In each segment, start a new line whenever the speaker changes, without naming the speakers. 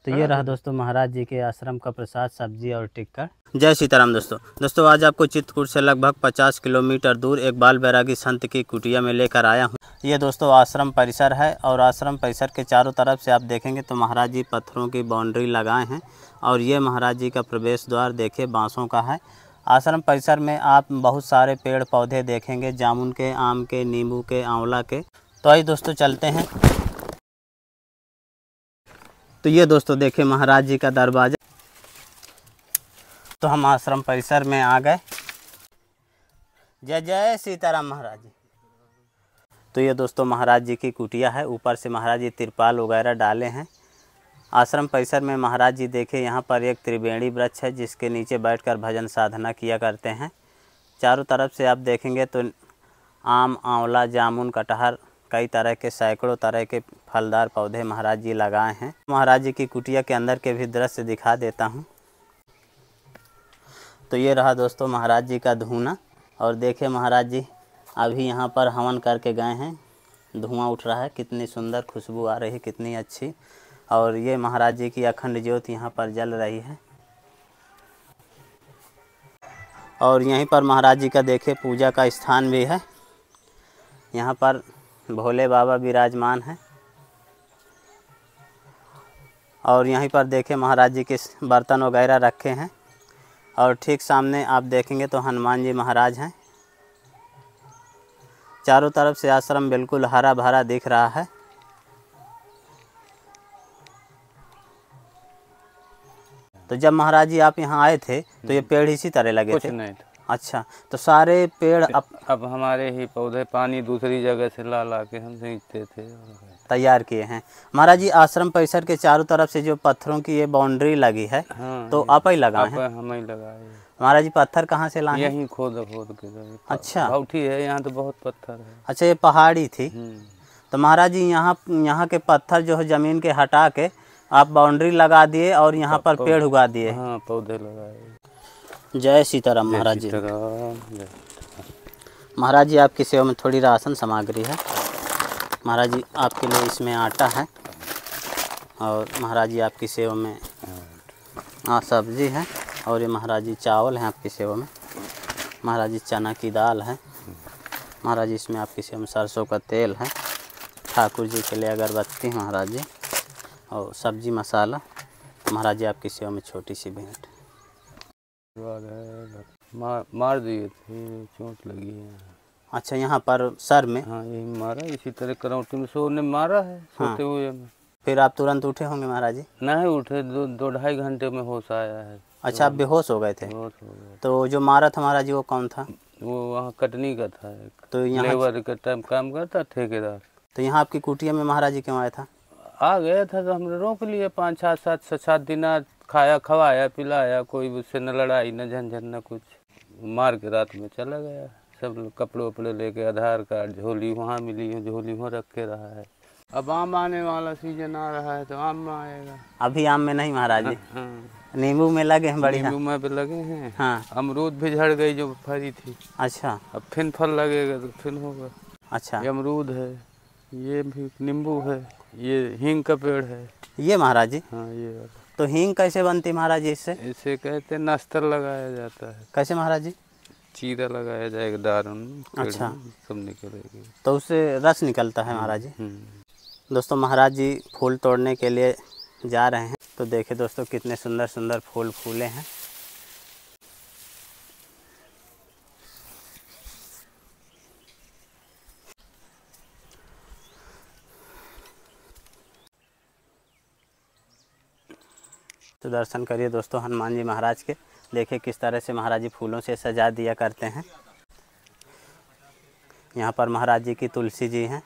तो ये रहा दोस्तों महाराज जी के आश्रम का प्रसाद, सब्जी और टिक्कर। जय सीताराम दोस्तों आज आपको चित्रकूट से लगभग 50 किलोमीटर दूर एक बाल बैरागी संत की कुटिया में लेकर आया हूँ। ये दोस्तों आश्रम परिसर है और आश्रम परिसर के चारों तरफ से आप देखेंगे तो महाराज जी पत्थरों की बाउंड्री लगाए हैं और ये महाराज जी का प्रवेश द्वार देखिए बांसों का है। आश्रम परिसर में आप बहुत सारे पेड़ पौधे देखेंगे, जामुन के, आम के, नींबू के, आंवला के। तो आइए दोस्तों चलते हैं। तो ये दोस्तों देखिए महाराज जी का दरवाज़ा। तो हम आश्रम परिसर में आ गए। जय जय सीताराम महाराज जी। तो ये दोस्तों महाराज जी की कुटिया है, ऊपर से महाराज जी तिरपाल वगैरह डाले हैं। आश्रम परिसर में महाराज जी देखिए यहाँ पर एक त्रिवेणी वृक्ष है जिसके नीचे बैठकर भजन साधना किया करते हैं। चारों तरफ से आप देखेंगे तो आम, आंवला, जामुन, कटहर, कई तरह के सैकड़ों तरह के फलदार पौधे महाराज जी लगाए हैं। महाराज जी की कुटिया के अंदर के भी दृश्य दिखा देता हूँ। तो ये रहा दोस्तों महाराज जी का धूना और देखिए महाराज जी अभी यहाँ पर हवन करके गए हैं। धुआं उठ रहा है, कितनी सुंदर खुशबू आ रही है, कितनी अच्छी। और ये महाराज जी की अखंड ज्योत यहाँ पर जल रही है। और यहीं पर महाराज जी का देखिए पूजा का स्थान भी है। यहाँ पर भोले बाबा विराजमान हैं और यहीं पर देखें महाराज जी के बर्तन वगैरह रखे हैं और ठीक सामने आप देखेंगे तो हनुमान जी महाराज हैं। चारों तरफ से आश्रम बिल्कुल हरा भरा दिख रहा है। तो जब महाराज जी आप यहाँ आए थे तो ये पेड़ इसी तरह लगे थे?
नहीं था।
अच्छा, तो सारे पेड़
अब हमारे ही पौधे पानी दूसरी जगह से ला के हम सींचते थे,
तैयार किए हैं। महाराज जी आश्रम परिसर के चारों तरफ से जो पत्थरों की ये बाउंड्री लगी है,
हाँ,
तो आप ही लगाए हैं?
हम ही लगाए।
महाराज जी पत्थर कहाँ से लाए?
यहीं खोद के।
अच्छा,
बाउठी है यहाँ तो बहुत पत्थर है।
अच्छा, ये पहाड़ी थी। तो महाराज जी यहाँ के पत्थर जो है जमीन के हटा के आप बाउंड्री लगा दिए और यहाँ पर पेड़ उगा दिए?
हाँ, पौधे लगाए।
जय सीताराम महाराज जी। महाराज जी आपकी सेवा में थोड़ी राशन सामग्री है। महाराज जी आपके लिए इसमें आटा है और महाराज जी आपकी सेवा में सब्जी है और ये महाराज जी चावल हैं आपकी सेवा में। महाराज जी चना की दाल है। महाराज जी इसमें आपकी सेवा में सरसों का तेल है। ठाकुर जी के लिए अगरबत्ती है महाराज जी और सब्जी मसाला। महाराज जी आपकी सेवा में छोटी सी भेंट।
मार दिए थे, चोट लगी है।
अच्छा, यहाँ पर सर में?
हाँ, यही मारा, इसी तरह करौटी में ने मारा है।
हाँ।
सोते हुए में।
फिर आप तुरंत उठे होंगे महाराज जी?
नहीं उठे, दो ढाई घंटे में होश आया है।
अच्छा, आप बेहोश हो गए थे?
बेहोश हो गए।
तो जो मारा था महाराज जी वो कौन था?
वो वहाँ कटनी का था।
तो यहाँ
लेबर का टाइम काम करता, ठेकेदार।
तो यहाँ आपकी कुटिया में महाराज जी क्यों आया था?
आ गया था तो हमने रोक लिए। 5-7 दिन खाया, खवाया, पिलाया, कोई उससे न लड़ाई न झंझट न कुछ। मार के रात में चला गया। सब कपड़े वपड़े लेके, आधार कार्ड, झोली वहाँ मिली है, झोली वहाँ रख के रहा है। अब आम आने वाला सीजन आ रहा है तो आम में आएगा।
अभी आम में नहीं महाराज जी?
हाँ।
नींबू में लगे हैं बढ़िया?
नींबू में भी लगे हैं।
हाँ।
अमरूद भी झड़ गई जो फरी थी।
अच्छा,
अब फिर फल लगेगा तो फिर होगा।
अच्छा,
ये अमरूद है, ये भी नींबू है, ये हींग का पेड़ है। ये
महाराज जी?
हाँ, ये। तो
हींग कैसे बनती महाराज जी इससे?
इसे कहते हैं नस्तर लगाया जाता है।
कैसे महाराज जी?
चीरा लगाया जाएगा, दारुन।
अच्छा,
सब निकलेगी
तो उससे रस निकलता है महाराज जी? दोस्तों महाराज जी फूल तोड़ने के लिए जा रहे हैं। तो देखिए दोस्तों कितने सुंदर सुंदर फूल फूले हैं। तो दर्शन करिए दोस्तों हनुमान जी महाराज के। देखिए किस तरह से महाराज जी फूलों से सजा दिया करते हैं। यहाँ पर महाराज जी की तुलसी जी हैं।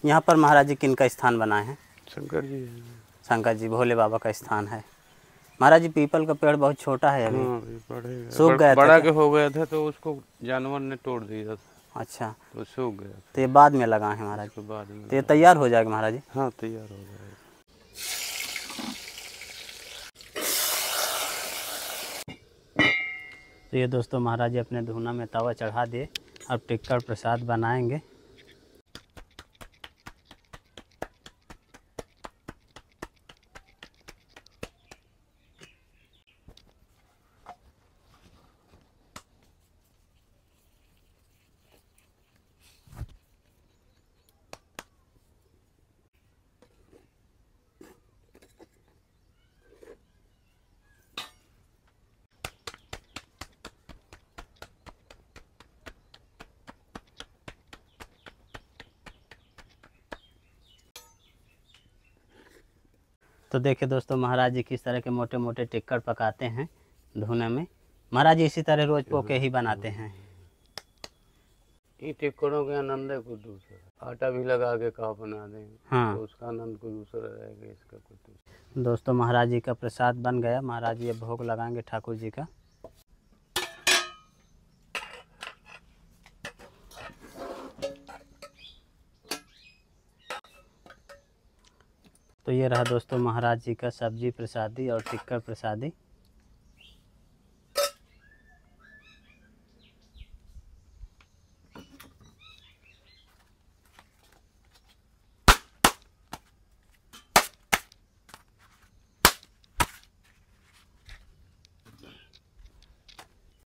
यहाँ पर महाराज जी किनका स्थान बनाए हैं?
शंकर जी।
शंकर जी, भोले बाबा का स्थान है। महाराज जी पीपल का पेड़ बहुत छोटा है अभी, सूख गया था?
बड़ा के हो गया था तो उसको जानवर ने तोड़ दिया था।
अच्छा,
तो सूख गया।
तो ये बाद में लगाए हैं महाराज?
बाद में।
तो ये तैयार हो जाएगा महाराज जी?
हाँ, तैयार हो जाएगा।
तो ये दोस्तों महाराज जी अपने धुना में तवा चढ़ा दिए अब टिक्कर प्रसाद बनाएंगे। तो देखिए दोस्तों, महाराज जी किस तरह के मोटे मोटे टिक्कर पकाते हैं धुने में। महाराज जी इसी तरह रोज पोके ही बनाते हैं।
ये टिक्करों के आनंद है कुछ दूसरा, आटा भी लगा के कहा बना देंगे।
हाँ।
तो उसका आनंद कुछ दूसरा रहेगा, इसका कुछ दूसरा।
दोस्तों महाराज जी का प्रसाद बन गया। महाराज जी अब भोग लगाएंगे ठाकुर जी का। तो ये रहा दोस्तों महाराज जी का सब्जी प्रसादी और टिक्कर प्रसादी।